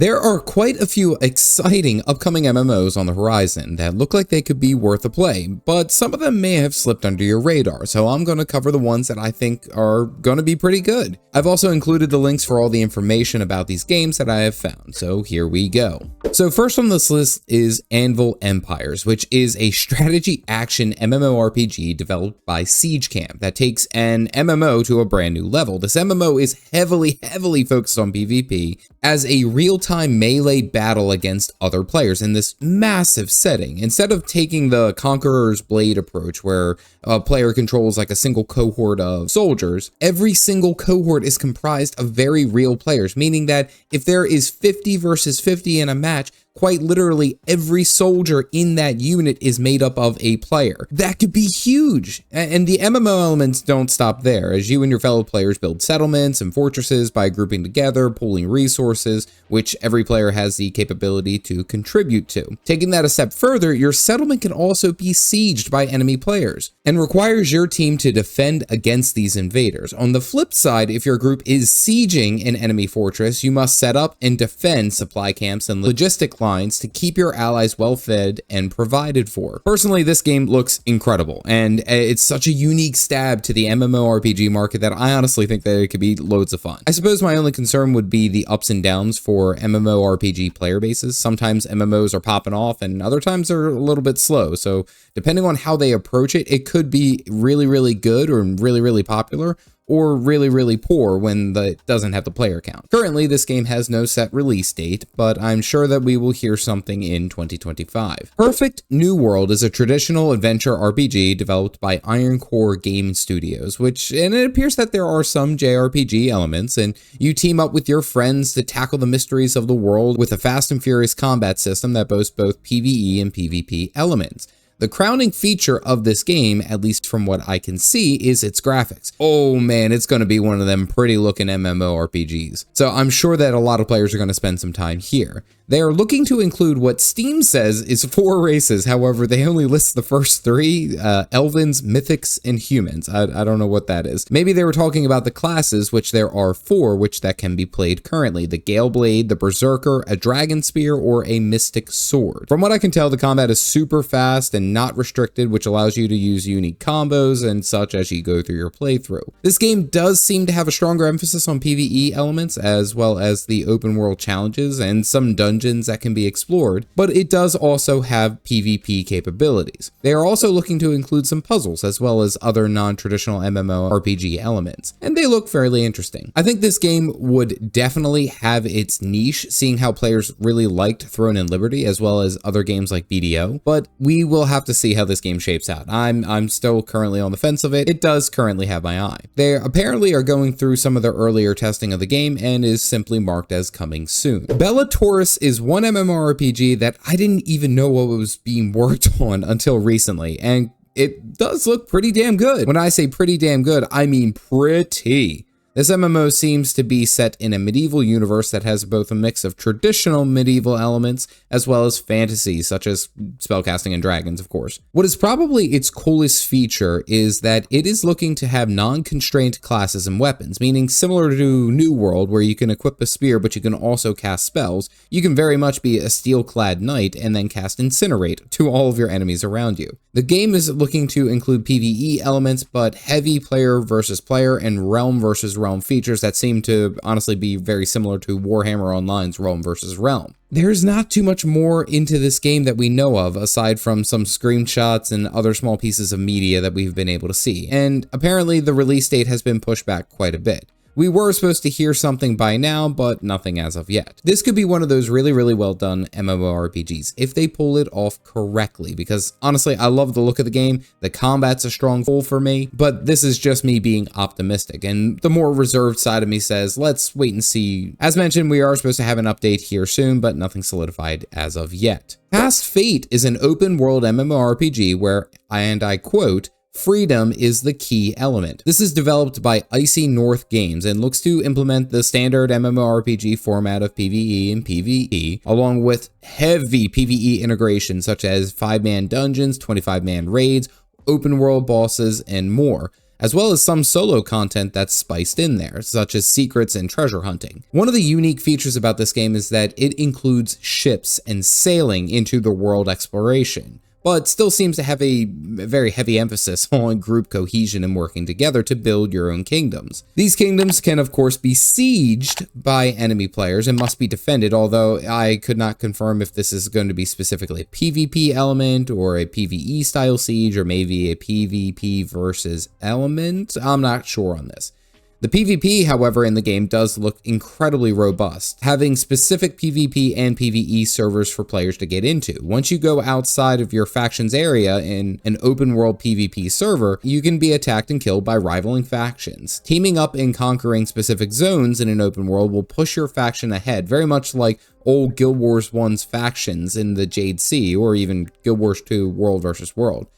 There are quite a few exciting upcoming MMOs on the horizon that look like they could be worth a play, but some of them may have slipped under your radar, so I'm going to cover the ones that I think are going to be pretty good. I've also included the links for all the information about these games that I have found, so here we go. So first on this list is Anvil Empires, which is a strategy action MMORPG developed by Siege Camp that takes an MMO to a brand new level. This MMO is heavily focused on PvP as a real-time melee battle against other players in this massive setting. Instead of taking the Conqueror's Blade approach where a player controls like a single cohort of soldiers, every single cohort is comprised of very real players, meaning that if there is 50 versus 50 in a match, quite literally every soldier in that unit is made up of a player. That could be huge. And the MMO elements don't stop there, as you and your fellow players build settlements and fortresses by grouping together, pooling resources, which every player has the capability to contribute to. Taking that a step further, your settlement can also be sieged by enemy players and requires your team to defend against these invaders. On the flip side, if your group is sieging an enemy fortress, you must set up and defend supply camps and logistic lines to keep your allies well fed and provided for. Personally, this game looks incredible, and it's such a unique stab to the MMORPG market that I honestly think that it could be loads of fun. I suppose my only concern would be the ups and downs for MMORPG player bases. Sometimes MMOs are popping off and other times they're a little bit slow, so depending on how they approach it, it could be really good or really popular, or really poor when it doesn't have the player count. Currently, this game has no set release date, but I'm sure that we will hear something in 2025. Perfect New World is a traditional adventure RPG developed by Iron Core Game Studios, and it appears that there are some JRPG elements, and you team up with your friends to tackle the mysteries of the world with a fast and furious combat system that boasts both PvE and PvP elements. The crowning feature of this game, at least from what I can see, is its graphics. Oh man, it's going to be one of them pretty looking MMORPGs. So I'm sure that a lot of players are going to spend some time here. They are looking to include what Steam says is 4 races. However, they only list the first 3, Elvens, Mythics, and Humans. I don't know what that is. Maybe they were talking about the classes, which there are 4, that can be played currently. The Gale Blade, the Berserker, a Dragon Spear, or a Mystic Sword. From what I can tell, the combat is super fast and not restricted, which allows you to use unique combos and such as you go through your playthrough. This game does seem to have a stronger emphasis on PvE elements, as well as the open world challenges and some dungeons that can be explored, but it does also have PvP capabilities. They are also looking to include some puzzles as well as other non-traditional MMORPG elements, and they look fairly interesting. I think this game would definitely have its niche, seeing how players really liked Throne and Liberty as well as other games like BDO, but we will have to see how this game shapes out. I'm still currently on the fence of it. It does currently have my eye. They apparently are going through some of their earlier testing of the game and is simply marked as coming soon. Bellatores is one MMORPG that I didn't even know what was being worked on until recently, and it does look pretty damn good. When I say pretty damn good, I mean pretty. This MMO seems to be set in a medieval universe that has both a mix of traditional medieval elements as well as fantasy, such as spellcasting and dragons, of course. What is probably its coolest feature is that it is looking to have non-constrained classes and weapons, meaning similar to New World, where you can equip a spear but you can also cast spells. You can very much be a steel-clad knight and then cast Incinerate to all of your enemies around you. The game is looking to include PvE elements, but heavy player versus player and realm versus realm features that seem to honestly be very similar to Warhammer Online's Realm versus Realm. There's not too much more into this game that we know of, aside from some screenshots and other small pieces of media that we've been able to see, and apparently the release date has been pushed back quite a bit. We were supposed to hear something by now, but nothing as of yet. This could be one of those really well done MMORPGs if they pull it off correctly, because honestly, I love the look of the game. The combat's a strong pull for me, but this is just me being optimistic, and the more reserved side of me says, let's wait and see. As mentioned, we are supposed to have an update here soon, but nothing solidified as of yet. Past Fate is an open world MMORPG where, and I quote, freedom is the key element. This is developed by Icy North Games and looks to implement the standard MMORPG format of PvE and PvE, along with heavy PvE integrations such as 5-man dungeons, 25-man raids, open world bosses, and more. as well as some solo content that's spiced in there, such as secrets and treasure hunting. One of the unique features about this game is that it includes ships and sailing into the world exploration, but still seems to have a very heavy emphasis on group cohesion and working together to build your own kingdoms. These kingdoms can of course be sieged by enemy players and must be defended, although I could not confirm if this is going to be specifically a PvP element or a PvE style siege or maybe a PvP versus element. I'm not sure on this. The PvP, however, in the game does look incredibly robust, having specific PvP and PvE servers for players to get into. Once you go outside of your faction's area in an open world PvP server, you can be attacked and killed by rivaling factions. Teaming up and conquering specific zones in an open world will push your faction ahead, very much like old Guild Wars 1's factions in the Jade Sea, or even Guild Wars 2 World vs. World.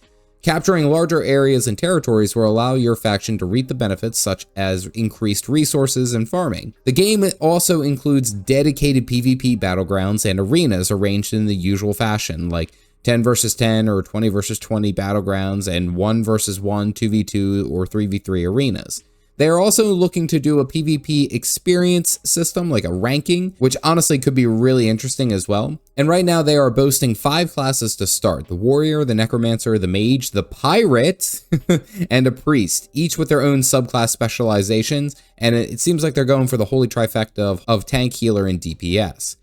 Capturing larger areas and territories will allow your faction to reap the benefits such as increased resources and farming. The game also includes dedicated PvP battlegrounds and arenas arranged in the usual fashion, like 10 versus 10 or 20 versus 20 battlegrounds and 1 versus 1, 2v2 or 3v3 arenas. They are also looking to do a PvP experience system, like a ranking, which honestly could be really interesting as well. And right now they are boasting 5 classes to start: the warrior, the necromancer, the mage, the pirate, and a priest, each with their own subclass specializations. And it seems like they're going for the holy trifecta of tank, healer, and DPS.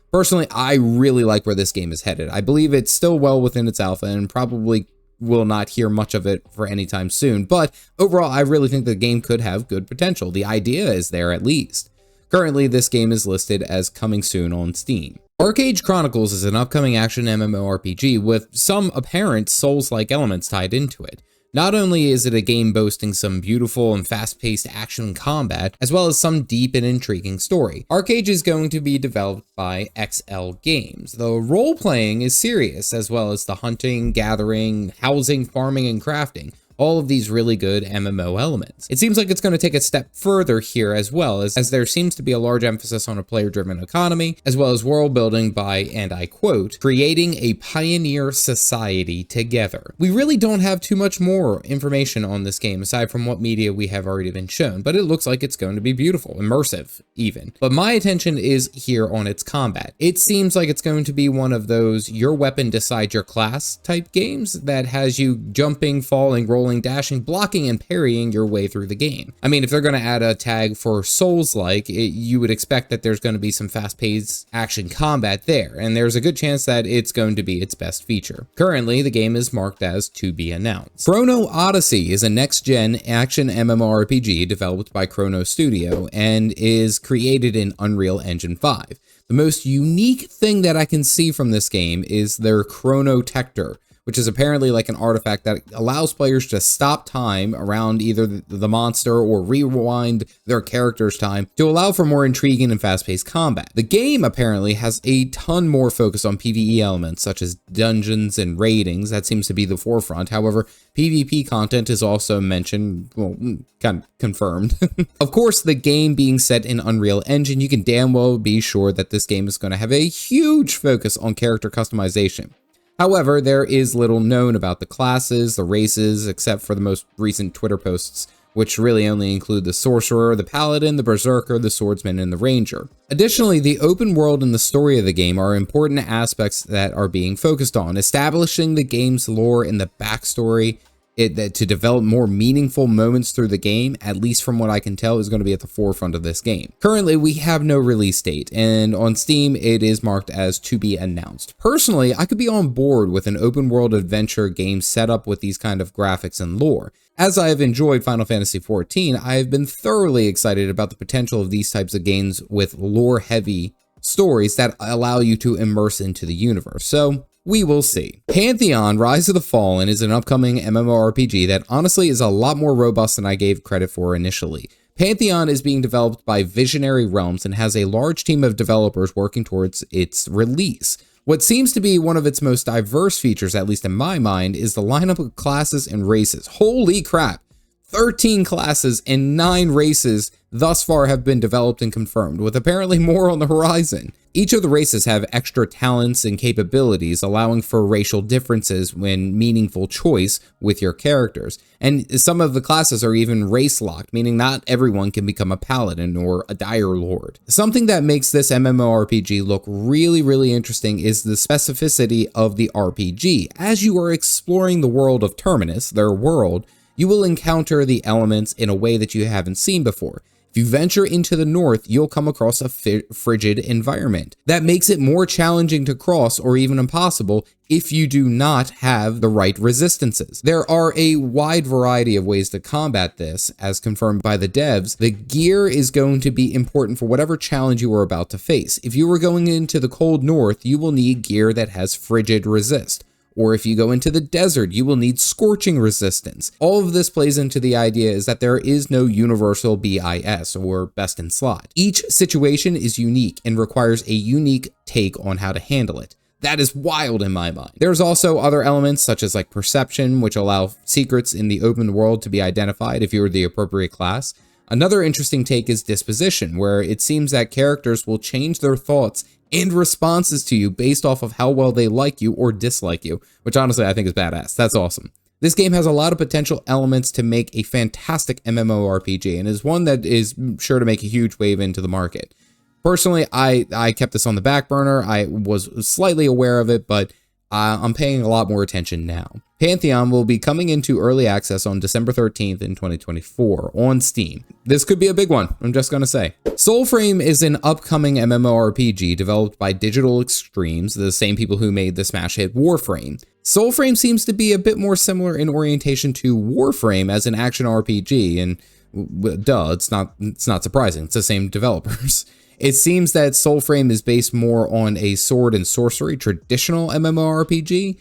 Personally, I really like where this game is headed. I believe it's still well within its alpha and probably will not hear much of it for any time soon, but overall I really think the game could have good potential. The idea is there at least. Currently, this game is listed as coming soon on Steam. Archeage Chronicles is an upcoming action MMORPG with some apparent Souls-like elements tied into it. Not only is it a game boasting some beautiful and fast-paced action and combat, as well as some deep and intriguing story, Archeage is going to be developed by XL Games. The role-playing is serious, as well as the hunting, gathering, housing, farming, and crafting. All of these really good MMO elements. It seems like it's going to take a step further here as well, as there seems to be a large emphasis on a player-driven economy, as well as world building by, and I quote, creating a pioneer society together. We really don't have too much more information on this game aside from what media we have already been shown, but it looks like it's going to be beautiful, immersive even. But my attention is here on its combat. It seems like it's going to be one of those your weapon decides your class type games that has you jumping, falling, rolling, dashing, blocking, and parrying your way through the game. I mean, if they're going to add a tag for Souls-like, you would expect that there's going to be some fast-paced action combat there, and there's a good chance that it's going to be its best feature. Currently, the game is marked as to be announced. Chrono Odyssey is a next-gen action MMORPG developed by Chrono Studio and is created in Unreal Engine 5. The most unique thing that I can see from this game is their Chronotector, which is apparently like an artifact that allows players to stop time around either the monster or rewind their character's time to allow for more intriguing and fast-paced combat. The game apparently has a ton more focus on PvE elements such as dungeons and raidings. That seems to be the forefront. However, PvP content is also mentioned, well, kind of confirmed. Of course, the game being set in Unreal Engine, you can damn well be sure that this game is going to have a huge focus on character customization. However, there is little known about the classes, the races, except for the most recent Twitter posts, which really only include the Sorcerer, the Paladin, the Berserker, the Swordsman, and the Ranger. Additionally, the open world and the story of the game are important aspects that are being focused on, establishing the game's lore and the backstory to develop more meaningful moments through the game, at least from what I can tell, is going to be at the forefront of this game. Currently, we have no release date, and on Steam, it is marked as to be announced. Personally, I could be on board with an open world adventure game set up with these kind of graphics and lore. As I have enjoyed Final Fantasy XIV, I have been thoroughly excited about the potential of these types of games with lore-heavy stories that allow you to immerse into the universe. So, we will see. Pantheon Rise of the Fallen is an upcoming MMORPG that honestly is a lot more robust than I gave credit for initially. Pantheon is being developed by Visionary Realms and has a large team of developers working towards its release. What seems to be one of its most diverse features, at least in my mind, is the lineup of classes and races. Holy crap! 13 classes and 9 races thus far have been developed and confirmed, with apparently more on the horizon. Each of the races have extra talents and capabilities, allowing for racial differences when meaningful choice with your characters. And some of the classes are even race locked, meaning not everyone can become a paladin or a dire lord. Something that makes this MMORPG look really, really interesting is the specificity of the RPG. As you are exploring the world of Terminus, their world, you will encounter the elements in a way that you haven't seen before. If you venture into the north, you'll come across a frigid environment. That makes it more challenging to cross or even impossible if you do not have the right resistances. There are a wide variety of ways to combat this, as confirmed by the devs. The gear is going to be important for whatever challenge you are about to face. If you are going into the cold north, you will need gear that has frigid resist. Or if you go into the desert, you will need scorching resistance. All of this plays into the idea is that there is no universal BIS, or best in slot. Each situation is unique and requires a unique take on how to handle it. That is wild in my mind. There's also other elements such as like perception, which allow secrets in the open world to be identified if you're the appropriate class. Another interesting take is disposition, where it seems that characters will change their thoughts and responses to you based off of how well they like you or dislike you, which honestly I think is badass. That's awesome. This game has a lot of potential elements to make a fantastic MMORPG and is one that is sure to make a huge wave into the market. Personally, I kept this on the back burner. I was slightly aware of it, but I'm paying a lot more attention now. Pantheon will be coming into early access on December 13th in 2024 on Steam. This could be a big one, I'm just gonna say. Soulframe is an upcoming MMORPG developed by Digital Extremes, the same people who made the smash hit Warframe. Soulframe seems to be a bit more similar in orientation to Warframe as an action RPG, and duh, it's not surprising, it's the same developers. It seems that Soulframe is based more on a sword and sorcery traditional MMORPG,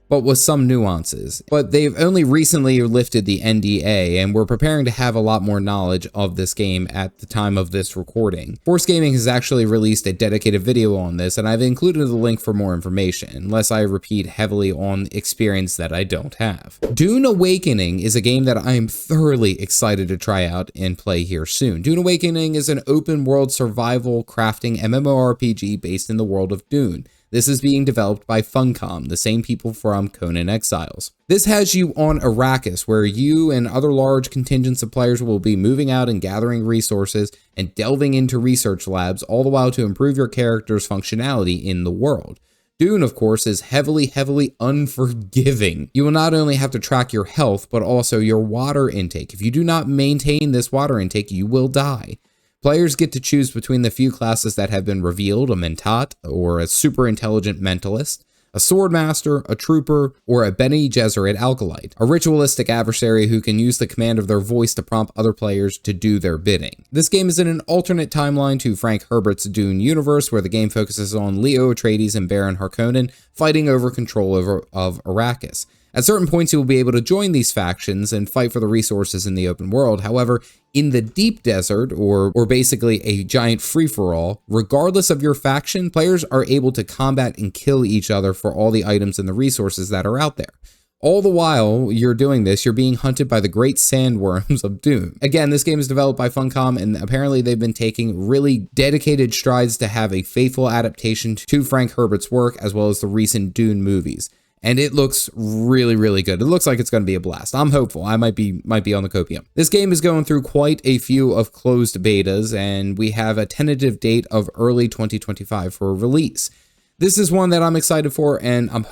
but with some nuances. But they've only recently lifted the NDA, and we're preparing to have a lot more knowledge of this game at the time of this recording. Force Gaming has actually released a dedicated video on this, and I've included a link for more information, unless I repeat heavily on experience that I don't have. Dune Awakening is a game that I am thoroughly excited to try out and play here soon. Dune Awakening is an open world survival crafting MMORPG based in the world of Dune. This is being developed by Funcom, the same people from Conan Exiles. This has you on Arrakis, where you and other large contingents of players will be moving out and gathering resources and delving into research labs, all the while to improve your character's functionality in the world. Dune, of course, is heavily unforgiving. You will not only have to track your health, but also your water intake. If you do not maintain this water intake, you will die. Players get to choose between the few classes that have been revealed, a Mentat, or a super intelligent mentalist, a swordmaster, a trooper, or a Bene Gesserit alkalite, a ritualistic adversary who can use the command of their voice to prompt other players to do their bidding. This game is in an alternate timeline to Frank Herbert's Dune universe, where the game focuses on Leo Atreides and Baron Harkonnen fighting over control of Arrakis. At certain points, you will be able to join these factions and fight for the resources in the open world. However, in the deep desert, or basically a giant free-for-all, regardless of your faction, players are able to combat and kill each other for all the items and the resources that are out there. All the while you're doing this, you're being hunted by the great sandworms of Dune. Again, this game is developed by Funcom, and apparently they've been taking really dedicated strides to have a faithful adaptation to Frank Herbert's work, as well as the recent Dune movies. And it looks really good. It looks like it's going to be a blast. I'm hopeful. I might be on the copium. This game is going through quite a few of closed betas, and we have a tentative date of early 2025 for release. This is one that I'm excited for, and I'm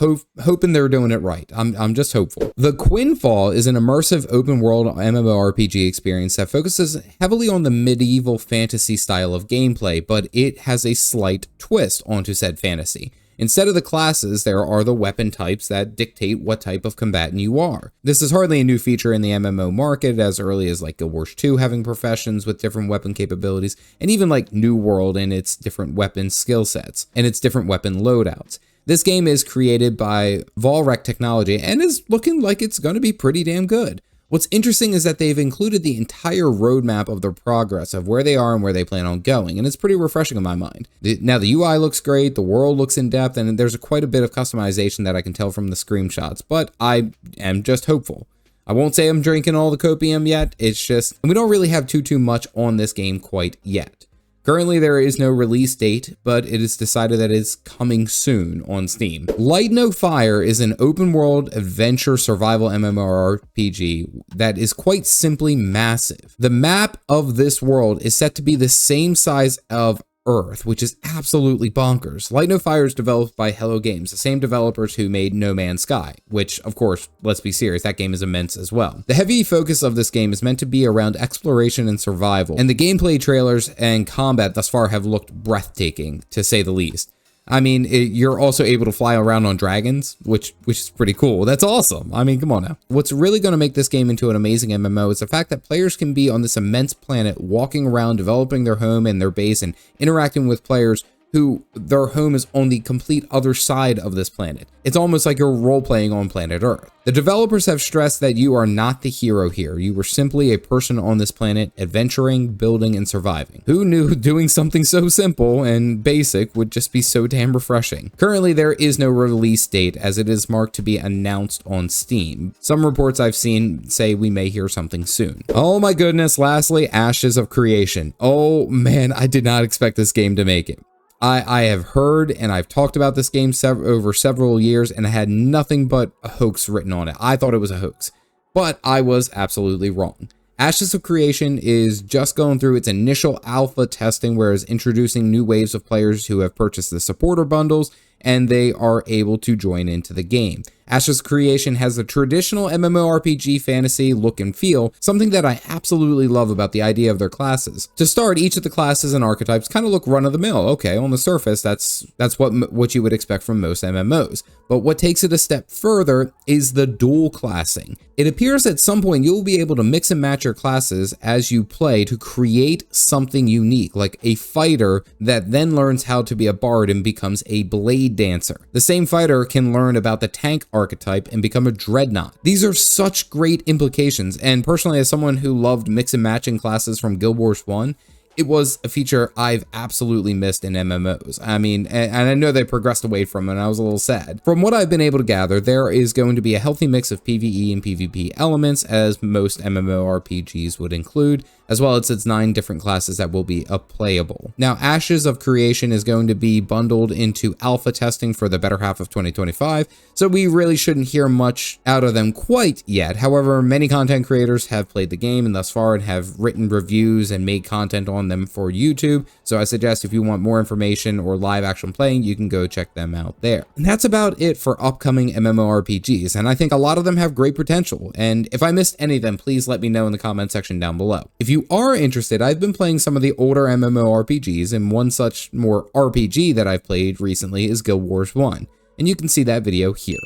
hoping they're doing it right. I'm just hopeful. The Quinfall is an immersive open world MMORPG experience that focuses heavily on the medieval fantasy style of gameplay, but it has a slight twist onto said fantasy. Instead of the classes, there are the weapon types that dictate what type of combatant you are. This is hardly a new feature in the MMO market, as early as like Guild Wars 2 having professions with different weapon capabilities, and even like New World and its different weapon skill sets, and its different weapon loadouts. This game is created by Volrec Technology and is looking like it's going to be pretty damn good. What's interesting is that they've included the entire roadmap of their progress of where they are and where they plan on going, and it's pretty refreshing in my mind. Now the UI looks great, the world looks in depth, and there's quite a bit of customization that I can tell from the screenshots, but I am just hopeful. I won't say I'm drinking all the copium yet. It's just, we don't really have too much on this game quite yet. Currently, there is no release date, but it is decided that it's coming soon on Steam. Light No Fire is an open-world adventure survival MMORPG that is quite simply massive. The map of this world is set to be the same size of Earth, which is absolutely bonkers. Light No Fire is developed by Hello Games, the same developers who made No Man's Sky, which, of course, let's be serious, that game is immense as well. The heavy focus of this game is meant to be around exploration and survival, and the gameplay trailers and combat thus far have looked breathtaking, to say the least. I mean, you're also able to fly around on dragons, which is pretty cool. That's awesome. I mean, come on now. What's really going to make this game into an amazing MMO is the fact that players can be on this immense planet, walking around, developing their home and their base, and interacting with players who their home is on the complete other side of this planet. It's almost like you're role-playing on planet Earth. The developers have stressed that you are not the hero here. You were simply a person on this planet, adventuring, building, and surviving. Who knew doing something so simple and basic would just be so damn refreshing? Currently, there is no release date, as it is marked to be announced on Steam. Some reports I've seen say we may hear something soon. Oh my goodness, lastly, Ashes of Creation. Oh man, I did not expect this game to make it. I have heard and I've talked about this game over several years, and I had nothing but a hoax written on it. I thought it was a hoax, but I was absolutely wrong. Ashes of Creation is just going through its initial alpha testing, where it's introducing new waves of players who have purchased the supporter bundles, and they are able to join into the game. Ashes of Creation has the traditional MMORPG fantasy look and feel, something that I absolutely love about the idea of their classes. To start, each of the classes and archetypes kind of look run-of-the-mill. Okay, on the surface, that's what you would expect from most MMOs. But what takes it a step further is the dual classing. It appears at some point you'll be able to mix and match your classes as you play to create something unique, like a fighter that then learns how to be a bard and becomes a blade dancer. The same fighter can learn about the tank archetype and become a dreadnought. These are such great implications, and personally, as someone who loved mix and matching classes from Guild Wars 1, it was a feature I've absolutely missed in MMOs. I mean, and I know they progressed away from it, and I was a little sad. From what I've been able to gather, there is going to be a healthy mix of PvE and PvP elements, as most MMORPGs would include, as well as its 9 different classes that will be playable. Now, Ashes of Creation is going to be bundled into alpha testing for the better half of 2025, so we really shouldn't hear much out of them quite yet. However, many content creators have played the game and thus far and have written reviews and made content on them for YouTube, so I suggest if you want more information or live action playing, you can go check them out there. And that's about it for upcoming MMORPGs, and I think a lot of them have great potential, and if I missed any of them, please let me know in the comment section down below. If you are interested, I've been playing some of the older MMORPGs, and one such more RPG that I've played recently is Guild Wars 1, and you can see that video here.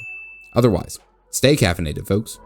Otherwise, stay caffeinated, folks.